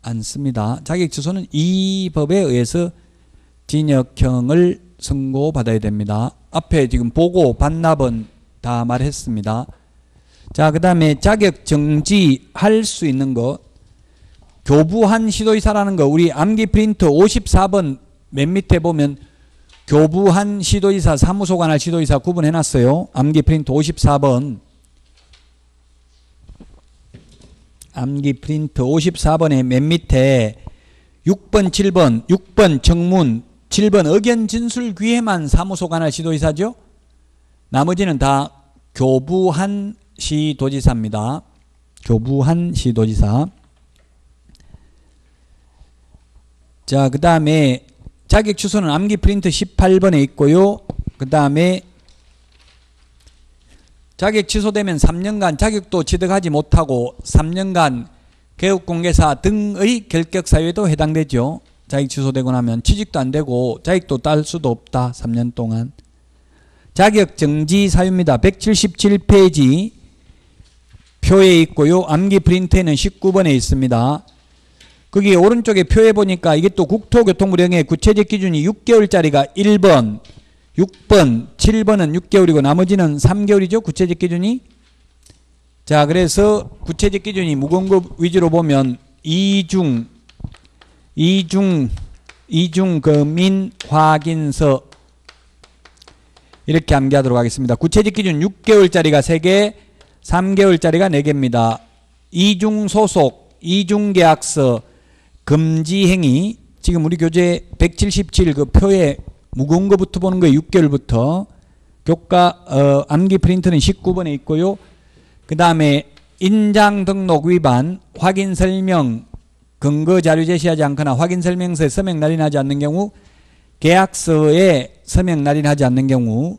않습니다. 자격 취소는 이 법에 의해서 징역형을 선고받아야 됩니다. 앞에 지금 보고 반납은 다 말했습니다. 자, 그 다음에 자격 정지할 수 있는 것. 교부한 시도이사라는 거, 우리 암기 프린트 54번 맨 밑에 보면 교부한 시도이사, 사무소 관할 시도이사 구분해놨어요. 암기 프린트 54번. 암기 프린트 54번의 맨 밑에 6번, 7번, 6번 청문, 7번 의견 진술 기회만 사무소 관할 시도이사죠. 나머지는 다 교부한 시도지사입니다. 교부한 시도지사. 자, 그 다음에 자격 취소는 암기 프린트 18번에 있고요. 그 다음에 자격 취소되면 3년간 자격도 취득하지 못하고 3년간 개업공개사 등의 결격사유에도 해당되죠. 자격 취소되고 나면 취직도 안 되고 자격도 딸 수도 없다. 3년 동안. 자격 정지 사유입니다. 177페이지 표에 있고요. 암기 프린트에는 19번에 있습니다. 거기 오른쪽에 표에 보니까 이게 또 국토교통부령의 구체적 기준이 6개월짜리가 1번, 6번, 7번은 6개월이고 나머지는 3개월이죠. 구체적 기준이. 자, 그래서 구체적 기준이 무거운 거 위주로 보면 이중 금인 확인서 이렇게 암기하도록 하겠습니다. 구체적 기준 6개월짜리가 3개, 3개월짜리가 4개입니다. 이중 소속, 이중 계약서, 금지행위. 지금 우리 교재 177 그 표에 무거운 거부터 보는 거예요. 6개월부터. 교과 암기 프린트는 19번에 있고요. 그 다음에 인장 등록 위반, 확인 설명, 근거 자료 제시하지 않거나 확인 설명서에 서명 날인하지 않는 경우, 계약서에 서명 날인하지 않는 경우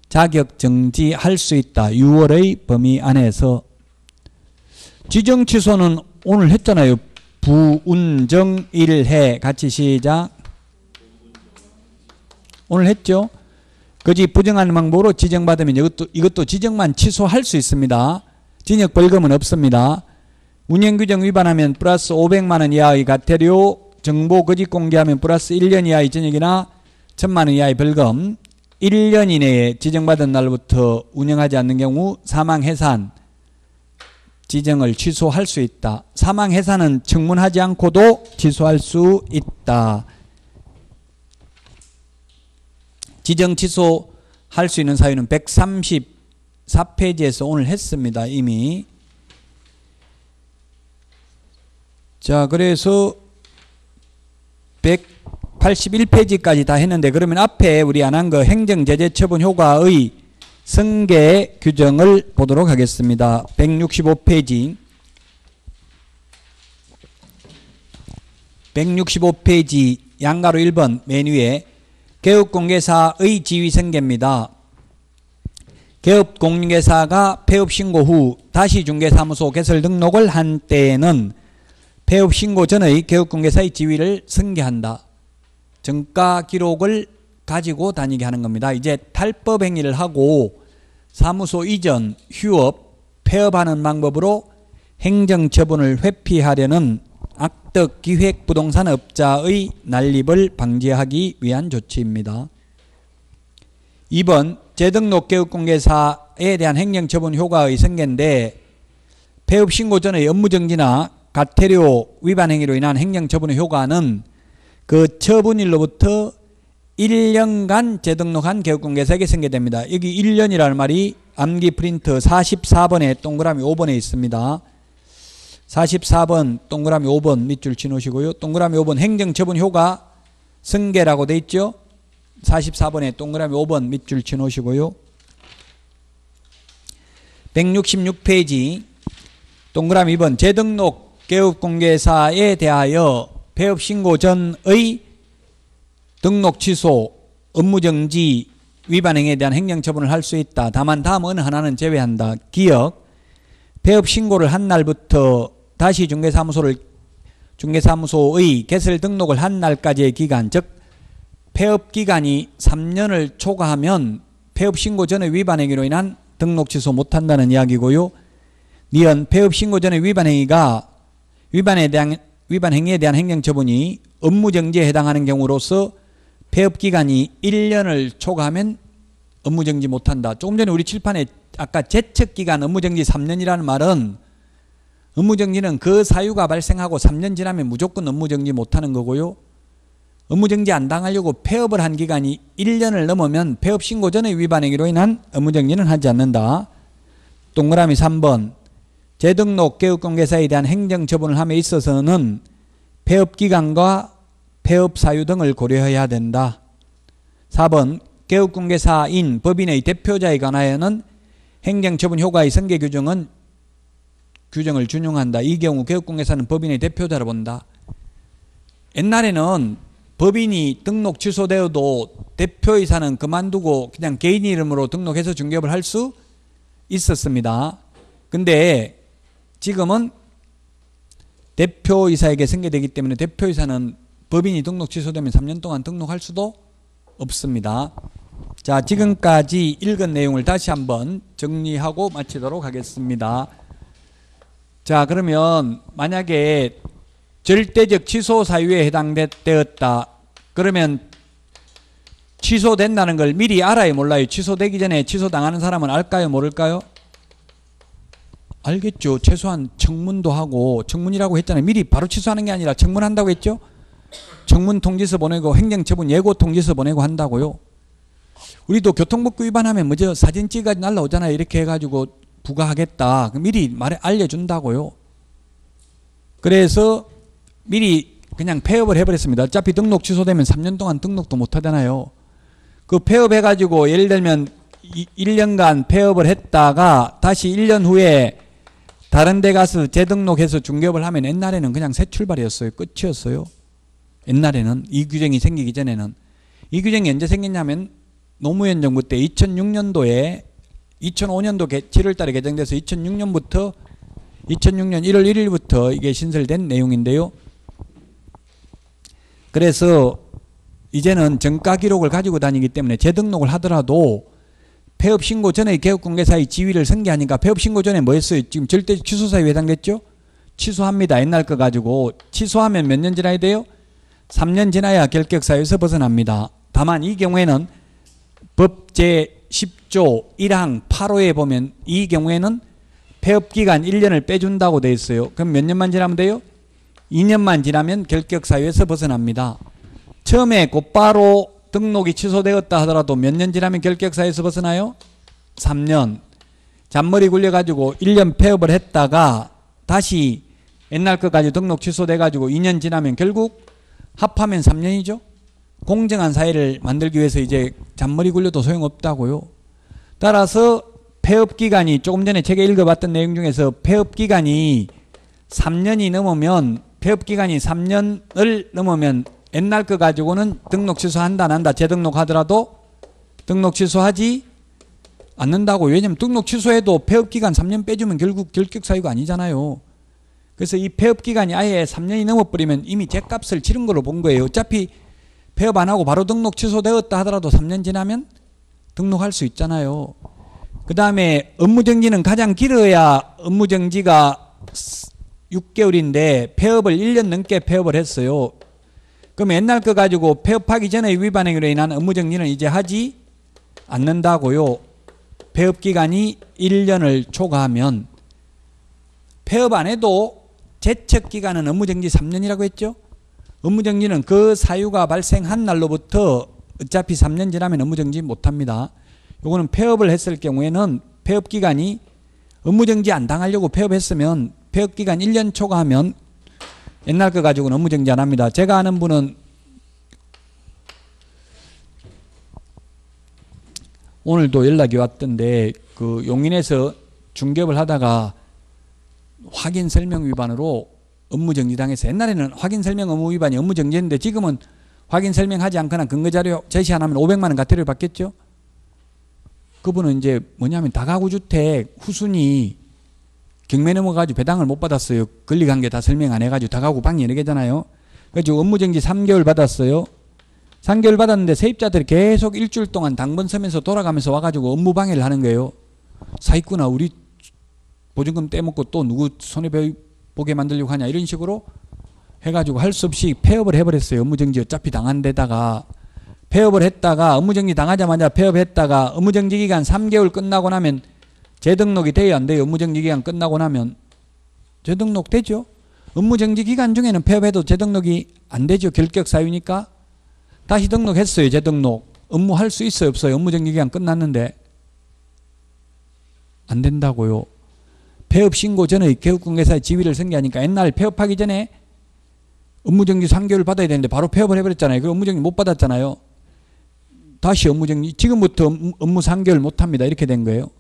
자격 정지할 수 있다. 6월의 범위 안에서. 지정 취소는 오늘 했잖아요. 부운정 1해 같이 시작. 오늘 했죠. 거짓 부정한 방법으로 지정받으면 이것도 지정만 취소할 수 있습니다. 징역 벌금은 없습니다. 운영규정 위반하면 플러스 500만 원 이하의 과태료, 정보 거짓 공개하면 플러스 1년 이하의 징역이나 1000만 원 이하의 벌금. 1년 이내에 지정받은 날부터 운영하지 않는 경우 사망해산 지정을 취소할 수 있다. 사망해산은 청문하지 않고도 취소할 수 있다. 지정 취소할 수 있는 사유는 134페이지에서 오늘 했습니다. 이미. 자, 그래서 181페이지까지 다 했는데, 그러면 앞에 우리 안 한 거 행정제재처분 효과의 승계 규정을 보도록 하겠습니다. 165페이지. 165페이지 양가로 1번 맨 위에 개업공개사의 지위승계입니다. 개업공개사가 폐업신고 후 다시 중개사무소 개설 등록을 한 때에는 폐업신고 전의 개업공개사의 지위를 승계한다. 정가 기록을 가지고 다니게 하는 겁니다. 이제 탈법 행위를 하고 사무소 이전, 휴업, 폐업하는 방법으로 행정처분을 회피하려는 악덕 기획부동산업자의 난립을 방지하기 위한 조치입니다. 2번 재등록 개업공개사에 대한 행정처분 효과의 승계인데, 폐업신고 전의 업무정지나 과태료 위반 행위로 인한 행정처분의 효과는 그 처분일로부터 1년간 재등록한 개업공개사에게 승계됩니다. 여기 1년이라는 말이 암기 프린트 44번에 동그라미 5번에 있습니다. 44번 동그라미 5번 밑줄 치놓으시고요. 동그라미 5번 행정처분 효과 승계라고 돼 있죠. 44번에 동그라미 5번 밑줄 치놓으시고요. 166페이지 동그라미 2번 재등록 개업공개사에 대하여 폐업신고 전의 등록 취소, 업무정지, 위반 행위에 대한 행정처분을 할 수 있다. 다만 다음 어느 하나는 제외한다. 기억, 폐업신고를 한 날부터 다시 중개사무소의 개설 등록을 한 날까지의 기간, 즉 폐업기간이 3년을 초과하면 폐업신고 전의 위반 행위로 인한 등록 취소 못한다는 이야기고요. 니은 폐업신고 전의 위반 행위에 대한 행정처분이 업무정지에 해당하는 경우로서 폐업기간이 1년을 초과하면 업무정지 못한다. 조금 전에 우리 칠판에 아까 제척기간 업무정지 3년이라는 말은, 업무정지는 그 사유가 발생하고 3년 지나면 무조건 업무정지 못하는 거고요. 업무정지 안 당하려고 폐업을 한 기간이 1년을 넘으면 폐업신고 전의 위반 행위로 인한 업무정지는 하지 않는다. 동그라미 3번 재등록 개업공개사에 대한 행정처분을 함에 있어서는 폐업기간과 폐업사유 등을 고려해야 된다. 4번 개업공개사인 법인의 대표자에 관하여는 행정처분 효과의 승계 규정을 준용한다. 이 경우 개업공개사는 법인의 대표자로 본다. 옛날에는 법인이 등록 취소되어도 대표이사는 그만두고 그냥 개인 이름으로 등록해서 중개업을 할 수 있었습니다. 근데 지금은 대표이사에게 승계되기 때문에 대표이사는 법인이 등록 취소되면 3년 동안 등록할 수도 없습니다. 자, 지금까지 읽은 내용을 다시 한번 정리하고 마치도록 하겠습니다. 자, 그러면 만약에 절대적 취소 사유에 해당되었다. 그러면 취소된다는 걸 미리 알아요, 몰라요? 취소되기 전에 취소당하는 사람은 알까요, 모를까요? 알겠죠. 최소한 청문도 하고, 청문이라고 했잖아요. 미리 바로 취소하는 게 아니라 청문한다고 했죠. 청문 통지서 보내고 행정처분 예고 통지서 보내고 한다고요. 우리도 교통법규 위반하면 뭐죠? 사진 찍어가지고 날라오잖아요. 이렇게 해가지고 부과하겠다. 미리 알려준다고요. 그래서 미리 그냥 폐업을 해버렸습니다. 어차피 등록 취소되면 3년 동안 등록도 못 하잖아요. 그 폐업해가지고 예를 들면 1년간 폐업을 했다가 다시 1년 후에 다른 데 가서 재등록해서 중개업을 하면 옛날에는 그냥 새 출발이었어요. 끝이었어요. 옛날에는 이 규정이 생기기 전에는. 이 규정이 언제 생겼냐면 노무현 정부 때 2006년도에 2005년도 7월 달에 개정돼서 2006년 1월 1일부터 이게 신설된 내용인데요. 그래서 이제는 정가 기록을 가지고 다니기 때문에 재등록을 하더라도 폐업신고 전에 개업공개사의 지위를 승계하니까 폐업신고 전에 뭐 했어요? 지금 절대 취소사유에 해당됐죠? 취소합니다. 옛날 거 가지고. 취소하면 몇 년 지나야 돼요? 3년 지나야 결격사유에서 벗어납니다. 다만 이 경우에는 법 제10조 1항 8호에 보면 이 경우에는 폐업기간 1년을 빼준다고 되어 있어요. 그럼 몇 년만 지나면 돼요? 2년만 지나면 결격사유에서 벗어납니다. 처음에 곧바로 등록이 취소되었다 하더라도 몇 년 지나면 결격사유에서 벗어나요? 3년. 잔머리 굴려가지고 1년 폐업을 했다가 다시 옛날 거 가지고 등록 취소돼가지고 2년 지나면 결국 합하면 3년이죠. 공정한 사회를 만들기 위해서 이제 잔머리 굴려도 소용없다고요. 따라서 폐업기간이 조금 전에 책에 읽어봤던 내용 중에서 폐업기간이 3년이 넘으면 폐업기간이 3년을 넘으면 옛날 거 가지고는 등록 취소한다 안 한다 재등록하더라도 등록 취소하지 않는다고. 왜냐면 등록 취소해도 폐업기간 3년 빼주면 결국 결격사유가 아니잖아요. 그래서 이 폐업기간이 아예 3년이 넘어버리면 이미 죗값을 치른 걸로 본 거예요. 어차피 폐업 안 하고 바로 등록 취소되었다 하더라도 3년 지나면 등록할 수 있잖아요. 그 다음에 업무정지는 가장 길어야 업무정지가 6개월인데 폐업을 1년 넘게 폐업을 했어요. 그럼 옛날 거 가지고 폐업하기 전에 위반 행위로 인한 업무정지는 이제 하지 않는다고요. 폐업기간이 1년을 초과하면. 폐업 안 해도 제척기간은 업무정지 3년이라고 했죠. 업무정지는 그 사유가 발생한 날로부터 어차피 3년 지나면 업무정지 못합니다. 요거는 폐업을 했을 경우에는 폐업기간이 업무정지 안 당하려고 폐업했으면 폐업기간 1년 초과하면 옛날 거 가지고는 업무정지 안 합니다. 제가 아는 분은 오늘도 연락이 왔던데 그 용인에서 중개업을 하다가 확인 설명 위반으로 업무정지 당해서, 옛날에는 확인 설명 업무 위반이 업무정지였는데 지금은 확인 설명하지 않거나 근거자료 제시 안 하면 500만 원 과태료를 받겠죠. 그분은 이제 뭐냐면 다가구주택 후순위 경매 넘어가지고 배당을 못 받았어요. 권리관계 다 설명 안 해가지고 다가구 방이 여러 개잖아요. 그래서 업무정지 3개월 받았어요. 3개월 받았는데 세입자들이 계속 일주일 동안 당번 서면서 돌아가면서 와가지고 업무 방해를 하는 거예요. 사기꾼아 우리 보증금 떼먹고 또 누구 손해보게 만들려고 하냐 이런 식으로 해가지고 할 수 없이 폐업을 해버렸어요. 업무정지 어차피 당한 데다가 폐업을 했다가 업무정지 당하자마자 폐업했다가 업무정지 기간 3개월 끝나고 나면 재등록이 돼야 안 돼요. 업무정지 기간 끝나고 나면 재등록 되죠. 업무정지 기간 중에는 폐업해도 재등록이 안 되죠. 결격 사유니까. 다시 등록했어요. 재등록. 업무할 수 있어요 없어요? 업무정지 기간 끝났는데 안 된다고요. 폐업 신고 전에 개업공개사에 지위를 승계하니까 옛날 폐업하기 전에 업무정지 3개월 받아야 되는데 바로 폐업을 해버렸잖아요. 그 업무정지 못 받았잖아요. 다시 업무정지 지금부터 업무 3개월 못합니다. 이렇게 된 거예요.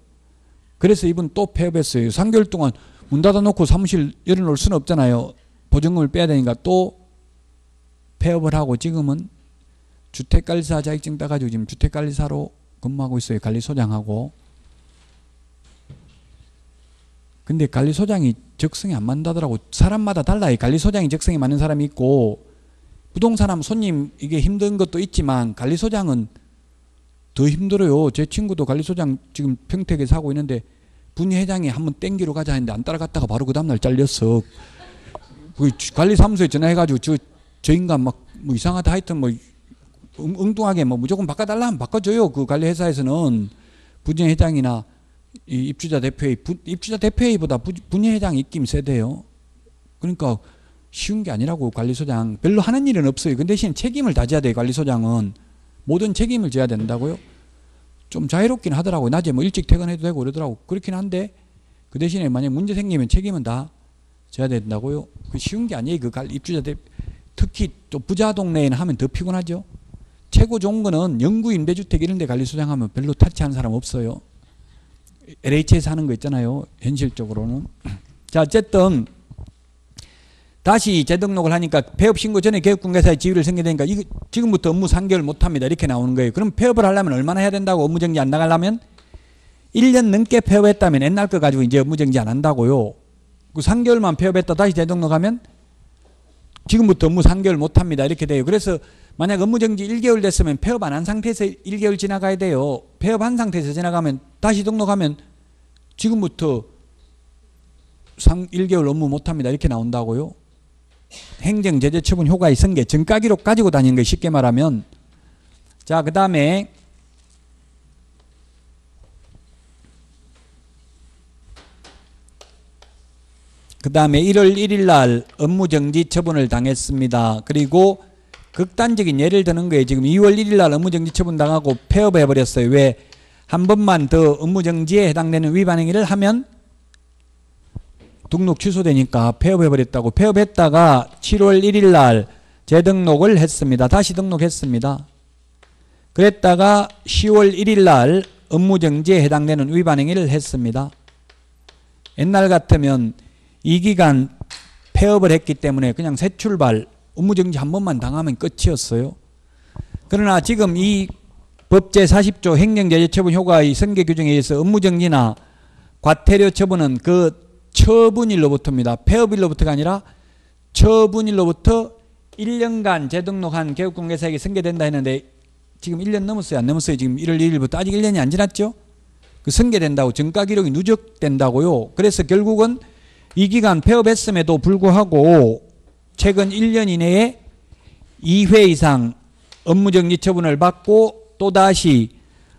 그래서 이분 또 폐업했어요. 3개월 동안 문 닫아놓고 사무실 열어놓을 수는 없잖아요. 보증금을 빼야 되니까 또 폐업을 하고 지금은 주택관리사 자격증 따가지고 지금 주택관리사로 근무하고 있어요. 관리소장하고. 근데 관리소장이 적성이 안 맞다더라고. 사람마다 달라요. 관리소장이 적성이 맞는 사람이 있고 부동산하면 손님 이게 힘든 것도 있지만 관리소장은 더 힘들어요. 제 친구도 관리소장 지금 평택에 사고 있는데 분회장이 한번 땡기러 가자 했는데 안 따라갔다가 바로 그 다음날 잘렸어. 그 관리사무소에 전화해가지고 저 인간 막 뭐 이상하다 하여튼 뭐 엉뚱하게 뭐 무조건 바꿔달라 하면 바꿔줘요. 그 관리회사에서는 분회장이나 이 입주자 대표회의, 입주자 대표회의보다 분회장이 입김이 세대요. 그러니까 쉬운 게 아니라고. 관리소장 별로 하는 일은 없어요. 그 대신 책임을 다져야 돼요. 관리소장은 모든 책임을 져야 된다고요. 좀 자유롭긴 하더라고요. 낮에 뭐 일찍 퇴근해도 되고 그러더라고. 그렇긴 한데 그 대신에 만약 문제 생기면 책임은 다 져야 된다고요. 그 쉬운 게 아니에요. 그 입주자 대표, 특히 또 부자 동네에는 하면 더 피곤하죠. 최고 좋은 거는 영구 임대주택 이런 데 관리소장 하면 별로 타치하는 사람 없어요. LH에서 하는 거 있잖아요. 현실적으로는. 자, 어쨌든 다시 재등록을 하니까 폐업 신고 전에 개업공개사에 지위를 승계되니까 이거 지금부터 업무 3개월 못합니다. 이렇게 나오는 거예요. 그럼 폐업을 하려면 얼마나 해야 된다고? 업무정지 안 나가려면 1년 넘게 폐업했다면 옛날 거 가지고 이제 업무정지 안 한다고요. 그 3개월만 폐업했다 다시 재등록하면 지금부터 업무 3개월 못합니다. 이렇게 돼요. 그래서 만약 업무정지 1개월 됐으면 폐업 안 한 상태에서 1개월 지나가야 돼요. 폐업한 상태에서 지나가면 다시 등록하면 지금부터 1개월 업무 못합니다. 이렇게 나온다고요. 행정제재처분 효과의 승계, 전가기록 가지고 다니는 거예요. 쉽게 말하면. 자, 그 다음에 그 다음에 1월 1일 날 업무정지 처분을 당했습니다. 그리고 극단적인 예를 드는 거예요. 지금 2월 1일 날 업무정지 처분 당하고 폐업해버렸어요. 왜? 한 번만 더 업무정지에 해당되는 위반 행위를 하면 등록 취소되니까 폐업해버렸다고. 폐업했다가 7월 1일 날 재등록을 했습니다. 다시 등록했습니다. 그랬다가 10월 1일 날 업무정지에 해당되는 위반 행위를 했습니다. 옛날 같으면 이 기간 폐업을 했기 때문에 그냥 새 출발, 업무정지 한 번만 당하면 끝이었어요. 그러나 지금 이 법 제40조 행정제재처분 효과의 선계 규정에 의해서 업무정지나 과태료 처분은 그 처분일로부터입니다. 폐업일로부터가 아니라 처분일로부터 1년간 재등록한 개업공개사에게 선계된다 했는데 지금 1년 넘었어요? 안 넘었어요? 지금 1월 1일부터 아직 1년이 안 지났죠? 그 선계된다고, 정가 기록이 누적된다고요. 그래서 결국은 이 기간 폐업했음에도 불구하고 최근 1년 이내에 2회 이상 업무정지 처분을 받고 또다시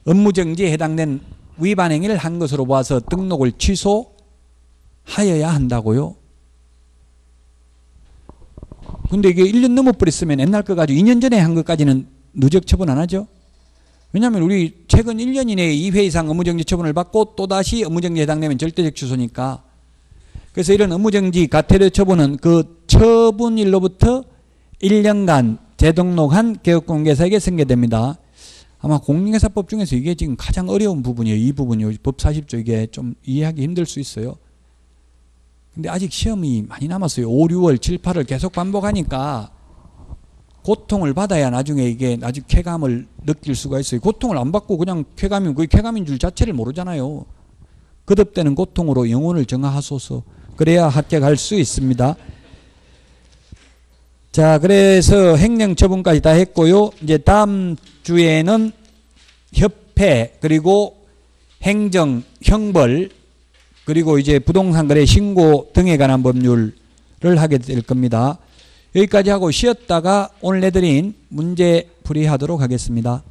업무정지에 해당된 위반 행위를 한 것으로 봐서 등록을 취소하여야 한다고요. 근데 이게 1년 넘어버렸으면 옛날 거 가지고 2년 전에 한 것까지는 누적 처분 안 하죠? 왜냐하면 우리 최근 1년 이내에 2회 이상 업무정지 처분을 받고 또다시 업무정지에 해당되면 절대적 취소니까. 그래서 이런 업무정지 과태료 처분은 그 처분일로부터 1년간 재등록한 개업공개사에게 선계됩니다. 아마 공인중개사법 중에서 이게 지금 가장 어려운 부분이에요. 이 부분이요. 법 40조 이게 좀 이해하기 힘들 수 있어요. 근데 아직 시험이 많이 남았어요. 5, 6월, 7, 8을 계속 반복하니까 고통을 받아야 나중에 이게 나중에 쾌감을 느낄 수가 있어요. 고통을 안 받고 그냥 쾌감이면 그게 쾌감인 줄 자체를 모르잖아요. 거듭되는 고통으로 영혼을 정하소서. 그래야 합격할 수 있습니다. 자, 그래서 행정처분까지 다 했고요. 이제 다음 주에는 협회, 그리고 행정, 형벌, 그리고 이제 부동산 거래 신고 등에 관한 법률을 하게 될 겁니다. 여기까지 하고 쉬었다가 오늘 내드린 문제 풀이하도록 하겠습니다.